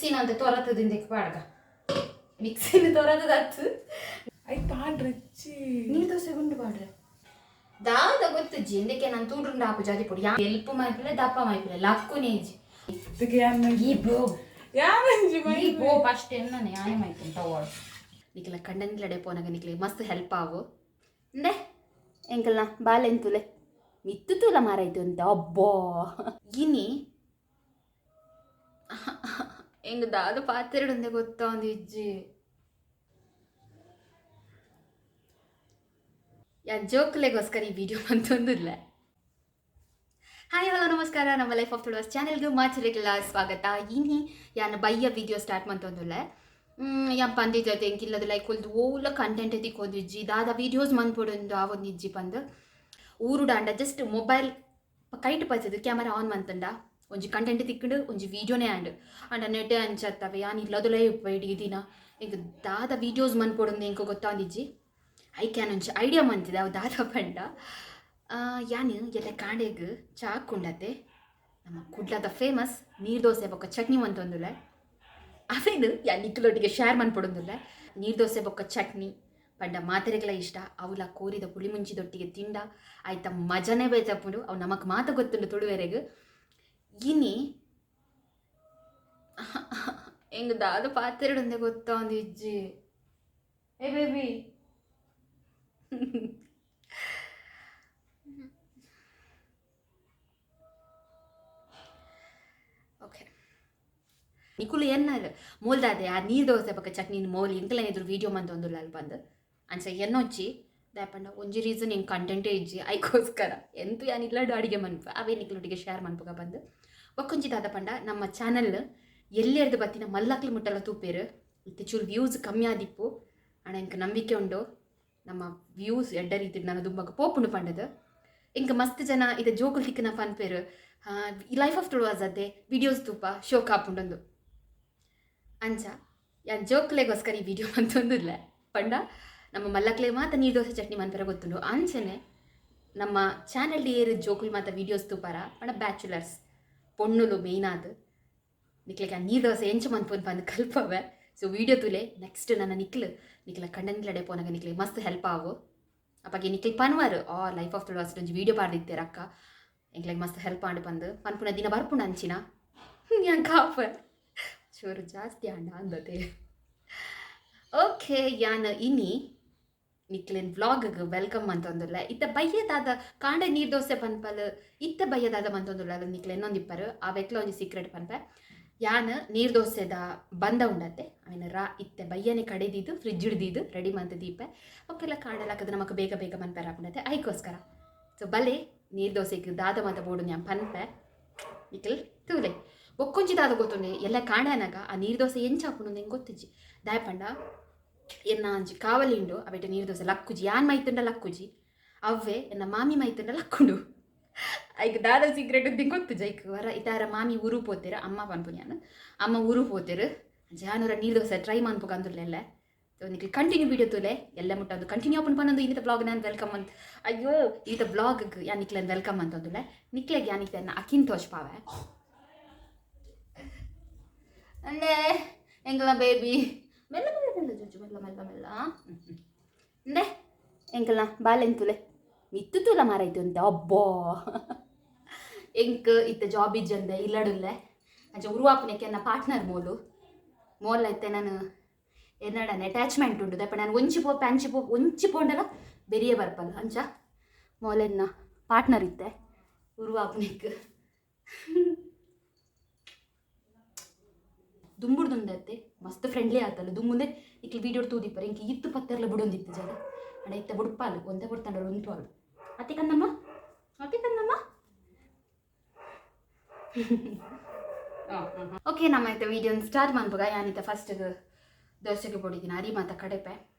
ಮಿಕ್ಸಿನ ಅಂತ ತೊರತದಿಂದ ಪಾಡ್ಗ ಮಿಕ್ಸಿನ ತೊರತದತ್ತು ಐ ಪಾಡ್ರಚ್ಚಿ ನೀರು ದೋಸೆ ಗುಂಡು ಪಾಡ್ರೆ ದಾದ ಗೊತ್ತಜ್ಜಿ ಎಂದಕ್ಕೆ ನಾನು ತೂಡ್ರುಂಡು ಹಾಪು ಜಾತಿ ಪುಡಿ ಎಲ್ಪು ಮಾಯ್ಪಿಲ್ಲ ದಪ್ಪ ಮಾಯ್ಪಿಲ್ಲ ಲಕ್ಕುನೇಜಿ ಈ ಬೋ ಫಸ್ಟ್ ಎಣ್ಣನೆ ಆಯ ಮಾಯ್ತು ತಗೋಳು ನಿಕ್ಲ ಕಂಡನ್ಲಡೆ ಪೋನಾಗ ನಿಕ್ಲಿ ಮಸ್ತ್ ಹೆಲ್ಪ್ ಆವು ಅಂದೆ ಎಂಕಲ್ನ ಬಾಲೆಂತುಲೆ ಮಿತ್ತು ತೂಲ ಮಾರಾಯ್ತು ಅಂತ ಅಬ್ಬೋ ಇನಿ ಹೆಂಗ ದಾದ ಪಾತ್ರೆಡೊಂದೆ ಗೊತ್ತಾ ಒಂದು ಇಜ್ಜಿ ಯಾ ಜೋಕ್ಲೆಗೋಸ್ಕರ ಈ ವಿಡಿಯೋ ಬಂತೊಂದಿಲ್ಲ. ಹಾಯ್ ಹಲೋ ನಮಸ್ಕಾರ, ನಮ್ಮ ಲೈಫ್ ಆಫ್ TuluVas ಚಾನೆಲ್ಗೆ ಮಾಚರಿಗೆಲ್ಲ ಸ್ವಾಗತ. ಇನಿ ಯಾನ ಬಯ್ಯ ವಿಡಿಯೋ ಸ್ಟಾರ್ಟ್ ಮಂತೊಂದುಲ್ಲ ಯಾನ್ ಪಂದಿದ್ದೈತೆ ಎಂಕಿಲ್ಲದು ಲೈಕ್ ಒಂದು ಓಲ ಕಂಟೆಂಟ್ ಎತ್ತಿಕ್ಕೊಂದಿಜ್ಜಿ ದಾದ ವೀಡಿಯೋಸ್ ಮನ್ಪೊಡೊಂದು ಆವೊಂದು ಇಜ್ಜಿ ಪಂದು ಊರುಡಾಂಡ ಜಸ್ಟ್ ಮೊಬೈಲ್ ಕೈಟ್ ಪಚ್ಚದು ಕ್ಯಾಮರಾ ಆನ್ ಮಂತಂಡ ಒಂಜಿ ಕಂಟೆಂಟ್ ತಿಕ್ಕಂಡು ಒಂಜಿ ವೀಡಿಯೋನೇ ಅಂಡ್ ನೆಟ್ಟೆ ಅಂಚತ್ತವೆ ಯಾನ್ ಇಲ್ಲದುಲೇ ಉಪ್ಪೈಡಿ ದಿನ ಎಂಕ್ ದಾದ ವೀಡಿಯೋಸ್ ಮನ್ಪೊಡೊಂದು ಎಂಕ ಗೊತ್ತಾಂದಿಜ್ಜಿ ಐ ಕ್ಯಾನ್ ಒಂಚಿ ಐಡಿಯಾ ಮಂತಿದೆ ಅವು ದಾದ ಪಂಡ ಯಾನು ಎಲ್ಲ ಕಾಂಡೆಗ್ ಚಾ ಹಾಕೊಂಡತ್ತೆ ನಮ್ಮ ಕುಡ್ಲದ ಫೇಮಸ್ ನೀರು ದೋಸೆ ಬೊಕ್ಕ ಚಟ್ನಿ ಮಂತೊಂದುಲ್ಲ ಅವೇನು ಯಾ ನಿಕ್ಕಲೊಟ್ಟಿಗೆ ಶೇರ್ ಮನ್ಪೊಡೊಂದುಲ್ಲ. ನೀರು ದೋಸೆ ಬೊಕ್ಕ ಚಟ್ನಿ ಪಂಡ ಮಾತೆರೆಗಳ ಇಷ್ಟ ಅವಲ ಕೋರಿದ ಪುಳಿ ಮುಂಚಿದೊಟ್ಟಿಗೆ ತಿಂಡ ಆಯ್ತ ಮಜನೇ ಬೇಜಪ್ಪುಂಡು ಅವು ನಮಕ್ ಮಾತ ಗೊತ್ತುಂಡು ತುಳುವೆರೆಗೆ ಇನಿ ಹೆಂಗ ದಾದ ಪಾತ್ರೆಡೊಂದೆ ಗೊತ್ತಾ ಒಂದು ಇಜ್ಜಿ ಏ ಬೇಬಿ ಓಕೆ ನಿಕುಲು ಎನ್ನಾರು ಮೂಲ್ದಾದೆ ಆ ನೀರು ದೋಸೆ ಪಕ್ಕ ಚಟ್ನಿ ಮೋಲಿ ಇಂಕಲ ಎದುರು ವೀಡಿಯೋ ಮಂತೊಂದುಲ್ಲ ಅಲ್ಲಿ ಬಂದು ಅನ್ಸ ಎನ್ನೊಚ್ಚಿ ದಾಪಂಡ ಒಂಜಿ ರೀಸನ್ ಹೆಂಗೆ ಕಂಟೆಂಟೇ ಇಜ್ಜಿ ಐಕೋಸ್ಕರ ಎಂತೂ ಯಾನಿಲ್ಲಡು ಅಡಿಗೆ ಮನ್ಪ ಅವೇ ನಿಕ್ಲೊಟ್ಟಿಗೆ ಶೇರ್ ಮನ್ಪಗ ಬಂದು ಒಕ್ಕೊಂಜಿ ದಾದ ಪಂಡ ನಮ್ಮ ಚಾನಲ್ ಎಲ್ಲಿರ್ದು ಬತ್ತಿನ ಮಲ್ಲಕ್ಲಿ ಮುಟ್ಟಲ್ಲ ತೂಪೇರು ಇತ್ತೆ ಚೂರು ವ್ಯೂಸ್ ಕಮ್ಮಿ ಆದಿಪ್ಪು ಅಣ್ಣ ಎಂಕ ನಂಬಿಕೆ ಉಂಡು ನಮ್ಮ ವ್ಯೂಸ್ ಎಡ್ಡ ರೀತಿ ನಾನು ದುಂಬಗ ಪೋಪುಂಡು ಪಂಡದು ಇಂಕ ಮಸ್ತ್ ಜನ ಇದು ಜೋಕುಲ್ ತಿಕ್ಕನ ಪನ್ಪೇರು ಈ ಲೈಫ್ ಆಫ್ TuluVas ಅದೇ ವಿಡಿಯೋಸ್ ತೂಪ ಶೋ ಕಾಪುಂಡೊಂದು ಅಂಚ ಯಾ ಜೋಕ್ಲೆಗೋಸ್ಕರ ಈ ವಿಡಿಯೋ ಮಂತೊಂದಿಲ್ಲ ಪಂಡ ನಮ್ಮ ಮಲ್ಲಕ್ಲೆ ಮಾತ ನೀರು ದೋಸೆ ಚಟ್ನಿ ಮನ್ಪರ ಗೊತ್ತುಂಡು ಅಂಚನೆ ನಮ್ಮ ಚಾನಲ್ ಏರು ಜೋಕುಲ್ ಮಾತ ವೀಡಿಯೋಸ್ ತೂಪಾರ ಪಂಡ ಬ್ಯಾಚುಲರ್ಸ್ ಪೊಣ್ಣುಲು ಮೇಯ್ನ್ ಆದು ನಿಕ್ಲೆಗೆ ನೀರು ದೋಸೆ ಎಂಚು ಮನ್ಪೊಂದು ಬಂದು ಕಲ್ಪವೆ ಸೊ ವೀಡಿಯೋ ತುಲೆ ನೆಕ್ಸ್ಟ್ ನನ್ನ ನಿಕ್ಲ ಕಂಡನ್ಲಡೆ ಪೋನಾಗ ನಿಕ್ಲೆ ಮಸ್ತ್ ಹೆಲ್ಪ್ ಆವು ಅಪ್ಪಗೆ ನಿಕ್ಲೆ ಪನ್ವಾರು ಲೈಫ್ ಆಫ್ TuluVas ಒಂಜಿ ವೀಡಿಯೋ ಪಾಡ್ದಿತ್ತೇರ ಅಕ್ಕ ಎಂಕ್ಲೆಗೆ ಮಸ್ತ್ ಹೆಲ್ಪ್ ಆಂಡು ಬಂದು ಪನ್ಪುನ ದಿನ ಬರ್ಪುಂಡು ಅಂಚಿನ ಯಾನ್ ಕಾಪ ಚೂರು ಜಾಸ್ತಿ ಆಂಡ ಅಂದತೆ ಓಕೆ ಯಾನ್ ಇನಿ ನಿಕ್ಲೆನ್ ವ್ಲಾಗ್ಗೆ ವೆಲ್ಕಮ್ ಅಂತಂದುಲ್ಲ ಇತ್ತ ಬಯ್ಯದಾದ ಕಾಂಡೆ ನೀರು ದೋಸೆ ಪನ್ಪಲ್ ಇತ್ತ ಬಯ್ಯದಾದ ಮಂತೊಂದುಲ್ಲ ನಿಕ್ಲೆ ಇನ್ನೊಂದಿಪ್ಪರು ಆ ವೆಕ್ಲ ಒಂಜಿ ಸೀಕ್ರೆಟ್ ಪನ್ಪೆ ಯಾನ್ ನೀರು ದೋಸೆದ ಬಂದ ಉಂಡತ್ತೆ ಆಮೇಲೆ ಇತ್ತೆ ಬಯ್ಯನೆ ಕಡೆದಿದ್ದು ಫ್ರಿಜ್ ಹಿಡ್ದಿದ್ದು ರೆಡಿ ಮಂತ ದೀಪೆ ಅವಕ್ಕೆಲ್ಲ ಕಾಂಡಲಾಕದ ನಮಕ್ ಬೇಗ ಬೇಗ ಮನ್ಪೆರ ಹಾಕೊಂಡತ್ತೆ ಐಕೋಸ್ಕರ ಸೊ ಬಲೆ ನೀರು ದೋಸೆಗೆ ದಾದ ಮಾತ ಬೋಡು ഞാൻ ಪನ್ಪೆ ನಿಕ್ಲ್ ತೂಲೆ ಒಕ್ಕೊಂಜಿ ದಾದ ಗೊತ್ತುಂಡೆ ಎಲ್ಲ ಕಾಂಡನಾಗ ಆ ನೀರು ದೋಸೆ ಎಂಚಾಪುಂಡು ಹೆಂಗೆ ಗೊತ್ತಿಜ್ಜಿ ದಾಯಪಂಡ ಎನ್ನ ಅಂಜಿ ಕಾವಲಿ ಉಂಡು ಅವೆಟ ನೀರು ದೋಸೆ ಲಕ್ಕುಜಿ ಯಾನ್ ಮೈತುಂಡ ಲಕ್ಕುಜಿ ಅವ್ವೆ ಎನ್ನ ಮಾಮಿ ಮೈತುಂಡ ಲಕ್ಕುಂಡು ಐಕ್ ದಾದ ಸೀಕ್ರೆಟ್ ಅಂತ ಗೊತ್ತು ಜೈಕ್ ವರ ಇತಾರ ಮಾಮಿ ಊರು ಪೋತೇರು ಅಮ್ಮ ಪನ್ಪು ನಾನು ಅಮ್ಮ ಊರು ಪೋತೇರು ಜಾನೂರ ನೀರು ದೋಸೆ ಟ್ರೈ ಮನ್ಪು ಅಂದುಲ್ಲೆಲ್ಲ ಸೊ ನಿಕ್ಲಿ ಕಂಟಿನ್ಯೂ ವೀಡಿಯೋ ತುಲೆ ಎಲ್ಲ ಮುಟ್ಟೊಂದು ಕಂಟಿನ್ಯೂ ಓಪನ್ ಪನ್ನೊಂದು ಇನ್ನಿತ ಬ್ಲಾಗ್ ನಾನು ವೆಲ್ಕಮ್ ಅಂತ ಅಯ್ಯೋ ಈತ ಬ್ಲಾಗ್ಗೆ ಯಾ ನಿಕ್ಲೆನ್ ವೆಲ್ಕಮ್ ಅಂತಂದುಲ್ಲ ನಿಕ್ಲೆಗೆ ಯಾ ನಿಕ್ಲೆನ್ನ ಅಕ್ಕಿನ್ ತೋಚ್ಪಾವೆ ಅಂದೆ ಎಂಕಲ ಬೇಬಿ ಮೆಲ್ಲ ಮೆಲ್ಲ ಮೆಲ್ಲ ಜುಜ್ಜು ಮೆಲ್ಲ ಮೆಲ್ಲ ಮೆಲ್ಲ ಅಂದೆ ಎಂಕಲ್ನ ಬಾಲೆಂತುಲೆ ಮಿತ್ತು ತೂಲ ಮಾರಾಯ್ತು ಅಂತ ಅಬ್ಬೋ ಎಂಕ್ ಇತ್ತ ಜಾಬ್ ಇಜ್ಜಂದೆ ಇಲ್ಲಡುಲ್ಲೆ ಅಂಚ ಉರುವಾಪುನಕ್ಕೆ ನನ್ನ ಪಾರ್ಟ್ನರ್ ಮೋಲ್ ಐತೆ ನಾನು ಎನ್ನಡನೆ ಅಟ್ಯಾಚ್ಮೆಂಟ್ ಉಂಟು ದಪ್ಪ ನಾನು ಒಂಚಿ ಪೋಂಡಲ ಬೆರಿಯೇ ಬರ್ಪಲ್ಲ ಅಂಚ ಮೋಲೆನ್ನ ಪಾರ್ಟ್ನರ್ ಇತ್ತೆ ಉರುವಾಪುನಕ್ಕೆ ದುಂಬುಡ್ದುಂದತ್ತೆ ಮಸ್ತ್ ಫ್ರೆಂಡ್ಲಿ ಆತಲ್ಲ ದುಂಬುಂದೆ ಇಕ್ಲಿ ವೀಡಿಯೋ ತೂದಿಪ್ಪರೆ ಇಂಕ ಇತ್ತು ಪತ್ತರ್ಲ ಬಿಡೊಂದಿತ್ತು ಜನ ಅಣ್ಣ ಇತ್ತ ಬುಡ್ಪಾಲು ಒಂದೇ ಬಿಡ್ತಾಂಡ ಉಂಟು ಅಳು ಅತ್ತೆ ಕಂದಮ್ಮ ಓಕೆ ನಮ್ಮ ಆಯ್ತು ವೀಡಿಯೋನ ಸ್ಟಾರ್ಟ್ ಮಾಡ್ಬೋಗ ಯಾನಿತ್ತ ಫಸ್ಟ್ ದೋಸೆಗೆ ಪೊಡಿದಿನ ಅರಿ ಮಾತ ಕಡೆಪೆ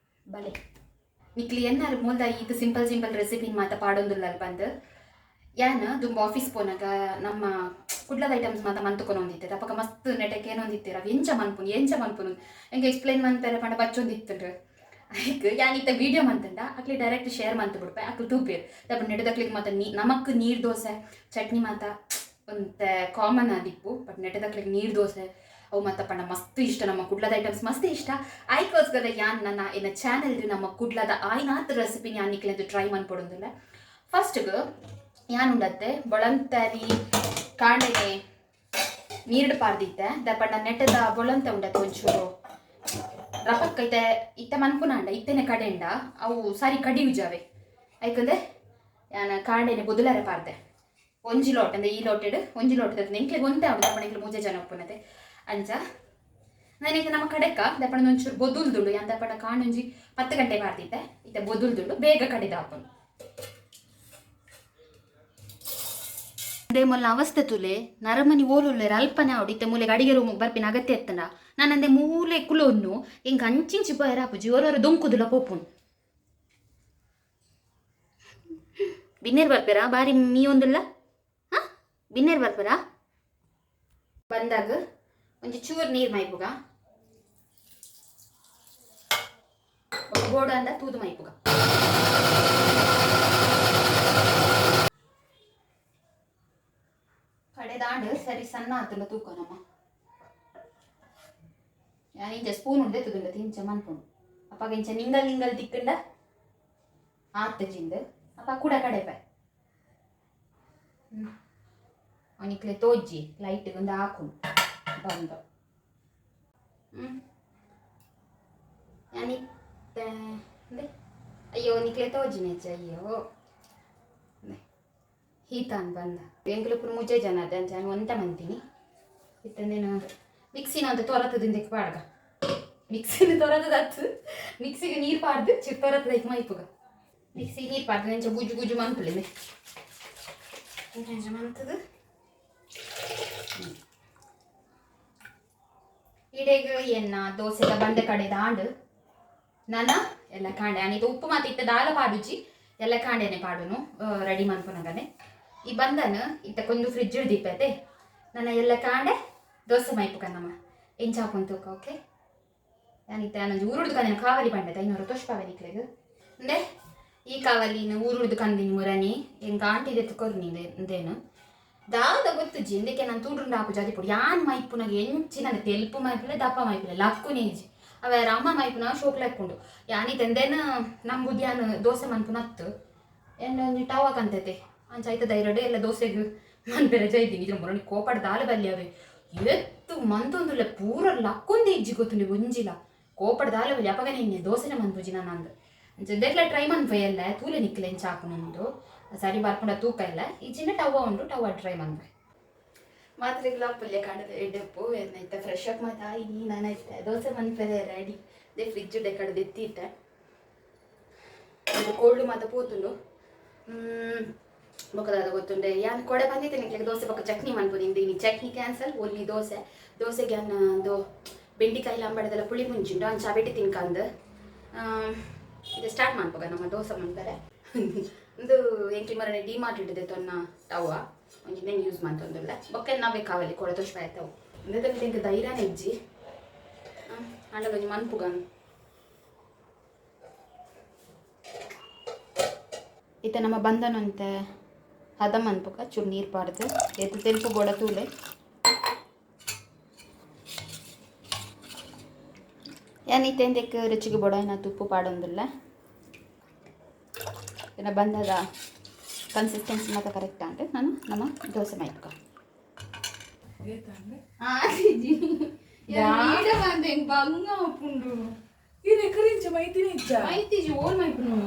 ಬಲೆ ನಿಕ್ಲಿ ಎನ್ನಾರು ಮೂಲ್ದ ಇದು ಸಿಂಪಲ್ ರೆಸಿಪಿನ ಮಾತ ಪಾಡೊಂದುಲ್ಲ ಬಂದು ಯಾನ್ ದುಂಬ ಆಫೀಸ್ ಪೋನಾಗ ನಮ್ಮ ಕುಡ್ಲದ ಐಟಮ್ಸ್ ಮಾತ ಮಂತುಕೊಂಡೊಂದಿತ್ತೆ ಅಪ್ಪಗ ಮಸ್ತ್ ನೆಟಕ್ಕೆ ಏನೊಂದಿತ್ತೀರ ಅವು ಎಂಚ ಮನ್ಪುನು ಹೆಂಗೆ ಎಕ್ಸ್ಪ್ಲೈನ್ ಮಾಡ್ತಾರೆ ಪಂಡ ಬಚ್ಚೊಂದಿತ್ತು ಐಕ್ ಯಾನಿತ್ತ ವೀಡಿಯೋ ಮಂತಂಡ ಅಕ್ಲಿ ಡೈರೆಕ್ಟ್ ಶೇರ್ ಮಂತು ಬಿಡ್ಪೆ ಅಕ್ಲು ತೂಪೇರು ದಪ್ಪ ನೆಡದಕ್ಲಿಗೆ ಮಾತ ನಮಕ್ ನೀರು ದೋಸೆ ಚಟ್ನಿ ಮಾತ ಒಂದು ಕಾಮನ್ ಆದಿಪ್ಪು ಬಟ್ ನೆಟ್ಟದಕ್ಲಿಗೆ ನೀರು ದೋಸೆ ಅವು ಮತ್ತಪ್ಪಣ್ಣ ಮಸ್ತ್ ಇಷ್ಟ ನಮ್ಮ ಕುಡ್ಲದ ಐಟಮ್ಸ್ ಮಸ್ತ್ ಇಷ್ಟ ಐಕೋಸ್ಕರ ಯಾನ್ ನನ್ನ ಇನ್ನ ಚಾನೆಲ್ ನಮ್ಮ ಕುಡ್ಲದ ಆಯ್ನಾತ್ ರೆಸಿಪಿ ಯಾನ್ ನಿಕ್ಲೆಂದು ಟ್ರೈ ಮಾಡ್ಕೊಡೋದಿಲ್ಲ. ಫಸ್ಟ್ಗೆ ಯಾನ್ ಉಂಡತ್ತೆ ಬೊಳಂತರಿ ಕಾಂಡೆನೆ ನೀರ್ಡ್ ಪಾರ್ದಿತ್ತೆ ದಪ್ಪಣ್ಣ ನೆಟ್ಟದ ಬೊಳಂತ ಉಂಡತ್ತೆ ಒಂಚೂರು ರಪಕ್ಕೈತೆ ಇತ್ತೆ ಮನ್ಪುನಾಂಡ ಇತ್ತೆನೆ ಕಡೆಂಡ ಅವು ಸಾರಿ ಕಡಿ ಉಜಾವೆ ಯಾಕಂದ್ರೆ ನಾನು ಕಾಂಡೆನೆ ಬೊದಲರೆ ಪಾರ್ದೆ ಒಂಜಿ ಲೋಟ ಅಂದ್ರೆ ಈ ಲೋಟೆಡ್ ಒಂಜಿ ಲೋಟದ ನೆಂಕ್ಲೆ ಗೊಂತೆ ಆಗುದು ದಪ್ಪಣಿಗೆ ಮೂಜೆ ಜನ ಒಪ್ಪುನತೆ ಅಂಚ ನನಗೆ ನಮ್ಮ ಕಡೆಕ್ಕ ದಪ್ಪಣ ಒಂಚೂರು ಬೊದುಲ್ದುಂಡು ಯಾನ್ ದಪ್ಪಣ ಕಾಂಡೊಂಜಿ 10 ಗಂಟೆ ಪಾರ್ದಿತ್ತೆ ಇತ್ತೆ ಬೊದುಲ್ದುಂಡು ಬೇಗ ಕಡಿದ ಹಾಪುನು ಅದೇ ಮೊಲ್ಲ ಅವಸ್ಥೆ ತುಲೆ ನರಮನಿ ಓಲುಲ್ಲೆ ಅಲ್ಪನೆ ಆವಡು ಇತ್ತೆ ಮೂಲೆಗೆ ಅಡಿಗೆ ರೂಮ್ ಬರ್ಪಿನ ಅಗತ್ಯ ಎತ್ತಂಡ ನಾನು ಅಂದೆ ಮೂಲೆ ಕುಲೊನ್ನು ಹಿಂಗೆ ಅಂಚಿಂಚಿ ಬಯರಾಪುಜಿ ಓಲೋರು ದೊಂಕುದುಲ ಪೋಪುನು ಬಿನ್ನೇರು ಬರ್ಪೇರಾ ಬಾರಿ ಮೀ ಒಂದಿಲ್ಲ ಹಾಂ ಬಿನ್ನೇರು ಬರ್ಪೇರಾ ಬಂದಾಗ ಒಂಚೂರು ಚೂರು ನೀರು ಮೈಪುಗ ಗೋಡ ಅಂದ ತೂದು ಮೈಪುಗ ಕಡೆದಾಂಡು ಸರಿ ಸಣ್ಣ ಆತಲ್ಲ ತೂಕ ನಮ್ಮ ഞാൻ ಇಂಚ ಸ್ಪೂನ್ ಉಂಡೆತ್ತುದುಂಡ ತಿಂಚ ಮನ್ಪುಂಡು ಅಪ್ಪಾಗ ಇಂಚ ನಿಂಗಲ್ ನಿಂಗಲ್ ತಿಕ್ಕಂಡ ಆತ್ತಜಿಂದು ಅಪ್ಪ ಕೂಡ ಕಡೆಪೆ ಅವನಿಕ್ಲೆ ತೋಜ್ಜಿ ಲೈಟ್ ಒಂದು ಹಾಕೊಂಡು ಬಂದು ഞാനിತ್ತೆ ಅಯ್ಯೋ ನಿಕ್ಲೆ ತೋಜ್ಜಿನೆಚ್ಚ ಅಯ್ಯೋ ಹೀತಾನ್ ಬಂದ ಎಂಗ್ಲಪುರ ಮುಜೆ ಜನ ಅದ ನಾನು ಒಂಟ ಮಂತೀನಿ ಇತ್ತಂದೇನು ಮಿಕ್ಸಿನ ಅಂತ ತೊರತದಿಂದ ಪಾಡ್ಗ ಮಿಕ್ಸಿನ ತೊರತದತ್ತು ಮಿಕ್ಸಿಗೆ ನೀರು ಪಾಡ್ದು ಚಿಕ್ಕ ತೊರತದೈಕ್ ಮೈಪುಗ ಮಿಕ್ಸಿಗೆ ನೀರು ಪಾಡ್ದು ನೆಂಚ ಗುಜ್ಜು ಗುಜ್ಜು ಮಂತ್ಲೆ ನೆಂಚ ಮಂತದು ಇಡೆಗ ಎನ್ನ ದೋಸೆದ ಬಂಡೆ ಕಡೆದ ಆಂಡು ನನ್ನ ಎಲ್ಲ ಕಾಂಡೆ ಅನಿದು ಉಪ್ಪು ಮಾತು ಇತ್ತ ದಾಲ ಪಾಡುಜಿ ಎಲ್ಲ ಕಾಂಡೆನೆ ಪಾಡುನು ರೆಡಿ ಮನ್ಪುನಗನೆ ಈ ಬಂದನು ಇತ್ತಕ್ಕೊಂದು ಫ್ರಿಜ್ ಹಿಡ್ದಿಪ್ಪೈತೆ ನನ್ನ ಎಲ್ಲ ಕಾಂಡೆ ದೋಸೆ ಮೈಪುಕ ನಮ್ಮ ಎಂಚ ಹಾಕೊಂತೂಕ ಓಕೆ ನಾನಿತ್ತೆ ನಾನೊಂದು ಊರುಡ್ದು ಕಂದಿನ ಕಾವಲಿ ಪಂಡದ 500 ತೋಷ್ಪಾವೆ ನಿಕ್ಲೆಗ್ ಅಂದ್ರೆ ಈ ಕಾವಲಿನ ಊರುಡ್ದು ಕಂದಿನ ಮುರನಿ ಎಂಗ ಆಂಟಿದೆ ತುಕೊರ್ನಿ ಅಂದೇನು ದಾದ ಗೊತ್ತುಜಿ ಎಂದಕ್ಕೆ ನಾನು ತೂಡ್ರುಂಡು ಹಾಪು ಜಾತಿ ಪುಡಿ ಯಾನ್ ಮೈಪುನಾಗ ಎಂಚಿ ನನ್ನ ತೆಲ್ಪು ಮೈಪುಲೆ ದಪ್ಪ ಮೈಪುಲೆ ಲಕ್ಕು ನೇಜಿ ಅವ ಅಮ್ಮ ಮೈಪುನ ಶೋಕ್ ಲೆಕ್ಕೊಂಡು ಯಾನಿತೆಂದೇನು ನಂಬುದು ಯಾನು ದೋಸೆ ಮನ್ಪುನತ್ತು ಎಲ್ಲ ಒಂದು ಟವ ಕಂತೈತೆ ಅಂಚ ಆಯ್ತದ ಎರಡೆ ಎಲ್ಲ ದೋಸೆಗೆ ಮನ್ಪೆರೆ ಜೈತೀನಿ ಇದ್ರ ಮುರಣಿ ಕೋಪಡ ದಾಲ ಬಲ್ಲಿ ಅವೆ ಎತ್ತು ಮಂತೊಂದುಲ್ಲ ಪೂರ ಲಕ್ಕೊಂದು ಇಜ್ಜಿ ಗೊತ್ತುಂಡು ಒಂಜಿಲ ಕೋಪಡ ದಾಲ ಬಲ್ಲಿ ಅಪಗನೆ ಇನ್ನೆ ದೋಸೆನೆ ಮನ್ಪುಜಿ ನಾನು ಅಂದು ಅಂಚ ದೇಕ್ಲ ಟ್ರೈ ಮನ್ಪೆ ಎಲ್ಲ ತೂಲೆ ನಿಕ್ಲೆ ಎಂಚ ಹಾಕುನುಂಡು ಸರಿ ಬರ್ಕೊಂಡ ತೂಕ ಇಲ್ಲ ಈ ಚಿನ್ನ ಟವ ಉಂಡು ಟವ ಟ್ರೈ ಮನ್ಪೆ ಮಾತ್ರೆಗಳ ಪಲ್ಯ ಕಾಣದ ಎಡ್ಡೆಪ್ಪು ಏನೈತೆ ಫ್ರೆಶ್ ಅಪ್ ಮತ್ತು ಆಯಿ ನಾನೈತೆ ದೋಸೆ ಮನ್ಪೆ ರೆಡಿ ದೇ ಫ್ರಿಜ್ ಡೆಕಡ್ದು ಎತ್ತಿತ್ತೆ ಅದು ಕೋಲ್ಡು ಮಾತ ಪೋತುಂಡು ಬೊಕ್ಕದಾದ ಗೊತ್ತುಂಡೆ ಯಾನ್ ಕೊಡೆ ಬಂದಿತ್ತೆ ನಿಕ್ಲೆಗೆ ದೋಸೆ ಬೊಕ್ಕ ಚಟ್ನಿ ಮನ್ಪುದು ಇಂದು ಚಟ್ನಿ ಕ್ಯಾನ್ಸಲ್ ಒಲ್ಲಿ ದೋಸೆಗೆ ಒಂದು ಬೆಂಡಿಕಾಯಿ ಲಂಬಡದೆಲ್ಲ ಪುಳಿ ಮುಂಚಿಂಡು ಅಂಚ ಬೆಟ್ಟಿ ತಿನ್ಕಂದು ಇದು ಸ್ಟಾರ್ಟ್ ಮಾಡ್ಬೋಗ ನಮ್ಮ ದೋಸೆ ಮನ್ಪರೆ ಒಂದು ಎಂಕ್ಲಿ ಮರನೆ ಡಿಮಾರ್ಟ್ ಇಟ್ಟಿದೆ ತೊನ್ನ ಟವ ಒಂಜಿನೇನು ಯೂಸ್ ಮಾಡ್ತೊಂದಿಲ್ಲ ಬೊಕ್ಕ ನಾವೇ ಕಾವಲಿ ಕೊಡ ತೋಷ್ಪ ಆಯ್ತವು ಅಂದ್ರೆ ಇಂಕ ಧೈರ್ಯನೇ ಇಜ್ಜಿ ಅಂಡಲ್ಲ ಒಂಜಿ ಮನ್ಪುಗನ್ ಇತ್ತ ನಮ್ಮ ಬಂದನಂತೆ ಹದ ಮನ್ಪುಗ ಚೂರು ನೀರು ಪಾಡ್ದು ಎದ್ದು ತೆಲ್ಪು ಬೋಡ ತೂಲೆ ಏನಿತ್ತೆಂದಕ್ಕೆ ರುಚಿಗೆ ಬೋಡ ಏನಾಯ್ತು ಉಪ್ಪು ಪಾಡೊಂದಿಲ್ಲ ಇನ್ನು ಬಂದದ ಕನ್ಸಿಸ್ಟೆನ್ಸಿ ಮಾತ್ರ ಕರೆಕ್ಟ್ ಅಂದ್ರೆ ನಾನು ನಮ್ಮ ದೋಸೆ ಮೈಪುಗ ಮೈತಿಜಿ ಓಲ್ ಮೈಪುನು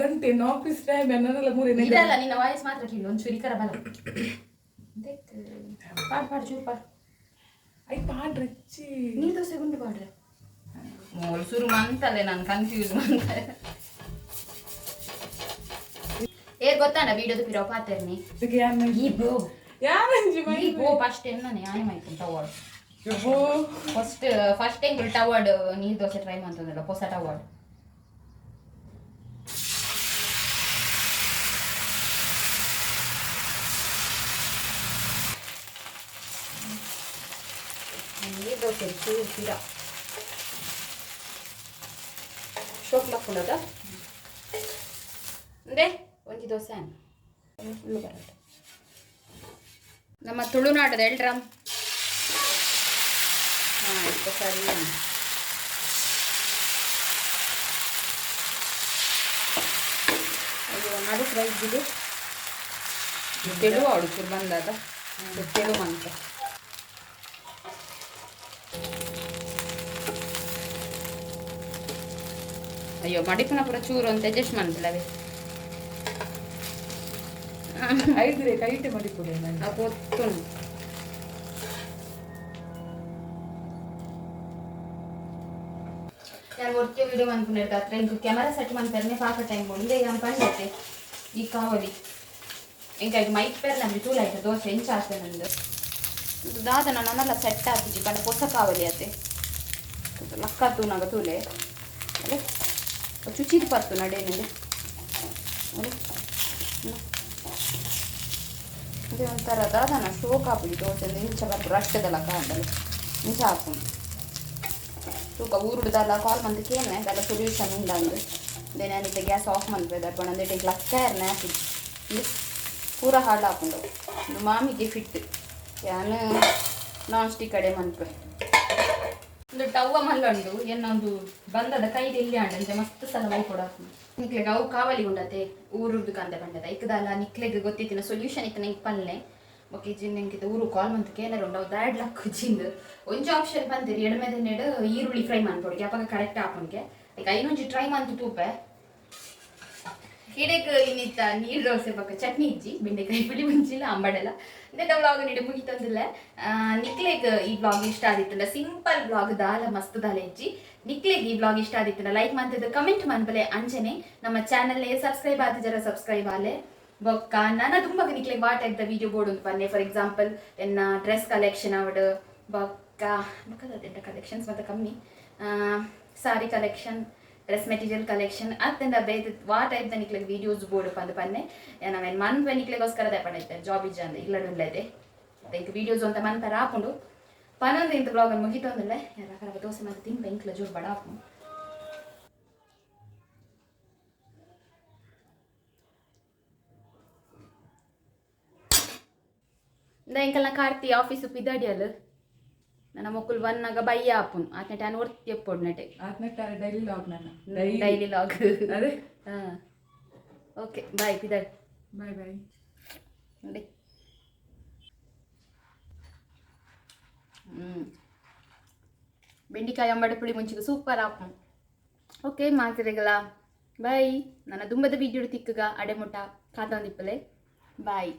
ಗಂಟೆ ಆಫೀಸ್ ಟೈಮ್ ಇದಲ್ಲ ನಿನ್ನ ವಾಯ್ಸ್ ಮಾತ್ರ ಕೇಳಿ ಒಂದು ಚುರಿಕರ ಬಲ ಪಾಡ್ ಪಾಡ್ ಚೂರು ಪಾಡ್ ಐ ಪಾಡ್ರಚ್ಚಿ ನೀರು ದೋಸೆ ಗುಂಡು ಪಾಡ್ರೆ ಮೋಲ್ ಶುರು ಮಂತಲ್ಲೇ ನಾನು ಕನ್ಫ್ಯೂಸ್ ಮಾಡ್ತಾರೆ ಗೊತ್ತಾಂಡ ವಿಡಿಯೋದು ಪಿರೋ ಪಾತೆರ್ನಿ ಈ ಬ್ರೋ ಈ ಬ್ರೋ ಫಸ್ಟ್ ಎನ್ನನೆ ಆನೆ ಮೈತು ಟವರ್ಡ್ ಫಸ್ಟ್ ಎಂಗ್ ಟವರ್ಡ್ ನೀರು ದೋಸೆ ಟ್ರೈ ಮಾಡ್ತದಲ್ಲ ಹೊಸ ಟವರ್ಡ್ ನೀರು ದೋಸೆ ಚೂರು ಪಿರ ಶೋಕ್ ಲಕ್ಕುಲದ ಅಂದರೆ ಒಂಜಿ ದೋಸೆ ಫುಲ್ಲು ಬರತ್ತೆ ನಮ್ಮ ತುಳುನಾಡದ ಎಲ್ಡ್ರಮ್ ಹಾಂ ಇಷ್ಟು ಸರಿ ಅಯ್ಯೋ ನಡು ಫ್ರೈ ಇದ್ದಿದ್ದು ತೆಳು ಅವಳು ಚೂರು ಬಂದಾಗ ತೆಳು ಅಂತ ಅಯ್ಯೋ ಮಡಿಪುನ ಪೂರ ಚೂರು ಅಂತ ಅಡ್ಜಸ್ಟ್ ಮಾಡ್ತಿಲ್ಲವೇ ಐದ್ರೆ ಕೈಟೆ ಮಾಡಿಕೊಡಿ ನಾನು ಗೊತ್ತು ನಾನು ಒಟ್ಟಿಗೆ ವಿಡಿಯೋ ಮಾಡ್ಕೊಂಡಿರ್ತ ಹತ್ರ ಇಂಕ ಕ್ಯಾಮರಾ ಸೆಟ್ ಮಾಡ್ತಾರೆ ಪಾಕ ಟೈಮ್ ಮುಂದೆ ಏನು ಪಂಡತ್ತೆ ಈ ಕಾವಲಿ ಇಂಕ ಇದು ಮೈಕ್ ಪೇರ್ ನಮಗೆ ತೂಲ ಆಯ್ತು ದೋಸೆ ಹೆಂಚ ಆಗ್ತದೆ ನಂದು ದಾದ ನನ್ನೆಲ್ಲ ಸೆಟ್ ಆಗ್ತಿದ್ವಿ ಪಂಡ ಹೊಸ ಕಾವಲಿ ಆತೆ ಲಕ್ಕ ತೂನಾಗ ತೂಲೆ ಅದೇ ಚುಚಿದು ಪತ್ತು ನಡೆಯಲಿದೆ ಅದೇ ಅದೇ ಒಂಥರ ದಾದನ ಸ್ಟೋಕ್ ಹಾಕಿ ದೋಸೆ ಅಂದ್ರೆ ಇಂಚ ಬರ್ತು ಅಷ್ಟದಲ್ಲ ಕಾಂಡಲ್ಲಿ ಇಂಚ ಹಾಕು ತೂಕ ಊರುಡ್ದಲ್ಲ ಕಾಲ್ ಮಂತ್ ಕೇನೆ ಅದೆಲ್ಲ ಸೊಲ್ಯೂಷನ್ ಉಂಡಂದು ಅದೇ ನಾನಿದ್ದ ಗ್ಯಾಸ್ ಆಫ್ ಮಾಡ್ಬೇಕು ಅಪ್ಪ ಅಂದ್ರೆ ಟೇಕ್ ಲಕ್ಕರ್ನೆ ಹಾಕಿದ್ದು ಅಂದ್ರೆ ಪೂರ ಹಾಳು ಹಾಕೊಂಡು ಇದು ಮಾಮಿಗೆ ಫಿಟ್ ಯಾನು ನಾನ್ ಸ್ಟಿಕ್ ಕಡೆ ಮನ್ಪೆ ಒಂದು ಟವ್ವ ಮಲ್ಲೊಂದು ಏನೊಂದು ಬಂದದ ಕೈದು ಇಲ್ಲಿ ಅಂಡಂತೆ ಮಸ್ತ್ ಸಲ ಮೈ ಕೊಡ ನಿಕ್ಲೆಗೆ ಅವು ಕಾವಲಿ ಉಂಡತೆ ಊರುದ್ದು ಕಂದೆ ಬಂದದ ಇಕ್ಕದಲ್ಲ ನಿಕ್ಲೆಗೆ ಗೊತ್ತಿತ್ತಿನ ಸೊಲ್ಯೂಷನ್ ಇತ್ತು ನಂಗೆ ಪಲ್ಲೆ ಓಕೆ ಜಿನ್ ನಂಗೆ ಊರು ಕಾಲ್ ಮಂತ್ ಕೇನರ್ ಉಂಡು ದಾಡ್ ಲಕ್ಕು ಜಿಂದು ಒಂಜಿ ಆಪ್ಷನ್ ಬಂದಿರಿ ಎಡಮೆದ ನೆಡು ಈರುಳ್ಳಿ ಫ್ರೈ ಮಾಡ್ಕೊಡಿಗೆ ಅಪ್ಪ ಕರೆಕ್ಟ್ ಹಾಕೊಂಡ್ಗೆ ಈಗ ಐನೊಂಜಿ ಟ್ರೈ ಮಾಡ್ತು ತೂಪೆ ಕಿಡಕ್ಕೆ ಇನ್ನಿತ್ತ ನೀರು ದೋಸೆ ಪಕ್ಕ ಚಟ್ನಿ ಇಜ್ಜಿ ಬೆಂಡೆಕಾಯಿ ಪುಳಿ ಮುಂಚಿಲ್ಲ ಅಂಬಡೆಲ್ಲ ಇದೆಲ್ಲ ವ್ಲಾಗ್ ನೀಡಿ ಮುಗಿತಂದಿಲ್ಲ ನಿಕ್ಲೆಗ್ ಈ ವ್ಲಾಗ್ ಇಷ್ಟ ಆದಿತ್ತಲ್ಲ ಸಿಂಪಲ್ ವ್ಲಾಗ್ ದಾಲ ಮಸ್ತ್ ದಾಲ ಇಜ್ಜಿ ನಿಕ್ಲೆಗ್ ಈ ವ್ಲಾಗ್ ಇಷ್ಟ ಆದಿತ್ತಲ್ಲ ಲೈಕ್ ಮಾಡ್ತಿದ್ದ ಕಮೆಂಟ್ ಮಾಡ್ಬಲೆ ಅಂಚನೆ ನಮ್ಮ ಚಾನಲ್ ಸಬ್ಸ್ಕ್ರೈಬ್ ಆದ ಜರ ಸಬ್ಸ್ಕ್ರೈಬ್ ಆಲೆ ಬೊಕ್ಕ ನಾನು ತುಂಬ ನಿಕ್ಲೆಗ್ ವಾಟ್ ಆಯ್ತ ವಿಡಿಯೋ ಬೋರ್ಡ್ ಅಂತ ಬನ್ನೆ ಫಾರ್ ಎಕ್ಸಾಂಪಲ್ ಎನ್ನ ಡ್ರೆಸ್ ಕಲೆಕ್ಷನ್ ಅವಡು ಬೊಕ್ಕ ಬೊಕ್ಕದ ಕಲೆಕ್ಷನ್ಸ್ ಮತ್ತೆ ಕಮ್ಮಿ ಸಾರಿ ಕಲೆಕ್ಷನ್ ಡ್ರೆಸ್ ಮೆಟೀರಿಯಲ್ ಕಲೆಕ್ಷನ್ ಅತ್ತಂದ ಬೇರೆ ವಾಟ್ ಆಯ್ತು ನಿಕ್ಲೆಗ್ ವೀಡಿಯೋಸ್ ಬೋರ್ಡ್ ಪಂದು ಪನ್ನೆ ನಾವೇನು ಮನ್ಪೆ ನಿಕ್ಲೆಗೋಸ್ಕರ ದಪ್ಪಣೈತೆ ಜಾಬ್ ಇಜ್ಜ ಅಂದ ಇಲ್ಲಡುಲ್ಲದೆ ಇಂಕ ವೀಡಿಯೋಸ್ ಅಂತ ಮನ್ಪರ ಹಾಕೊಂಡು ಪನೊಂದು ಇಂಥ ಬ್ಲಾಗ್ ಮುಗಿತೊಂದಿಲ್ಲ ಯಾರ ದೋಸೆ ಮತ್ತೆ ತಿಂಪ ಇಂಕ್ಲ ಜೋರು ಬಡ ಹಾಕು ಇಂಕಲ್ನ ಕಾರ್ತಿ ಆಫೀಸು ಪಿದಾಡಿಯಲ್ಲ ನನ್ನ ಮಕ್ಕಳು ಬಂದಾಗ ಬಯ್ಯ ಆಪುನ್ ಆತನ ಟ್ಯಾನ್ ಒರ್ತಿ ಎಪ್ಪೊಡು ನಟೆ ಡೈಲಿ ಲಾಗ್ ನನ್ನ ಡೈಲಿ ಲಾಗ್ ಅದೇ ಹಾಂ ಓಕೆ ಬಾಯ್ ಪಿದಾಡಿ ಬಾಯ್ ಬಾಯ್ ನೋಡಿ ಬೆಂಡಿಕಾಯಿ ಅಂಬಡೆ ಪುಳಿ ಮುಂಚಿಗೆ ಸೂಪರ್ ಆಪು ಓಕೆ ಮಾತಿರೆಗಲ ಬಾಯ್ ನನ್ನ ದುಂಬದ ವೀಡಿಯೋ ತಿಕ್ಕಗ ಅಡೆಮುಟ ಕಾತೊಂದಿಪ್ಪಲೆ ಬಾಯ್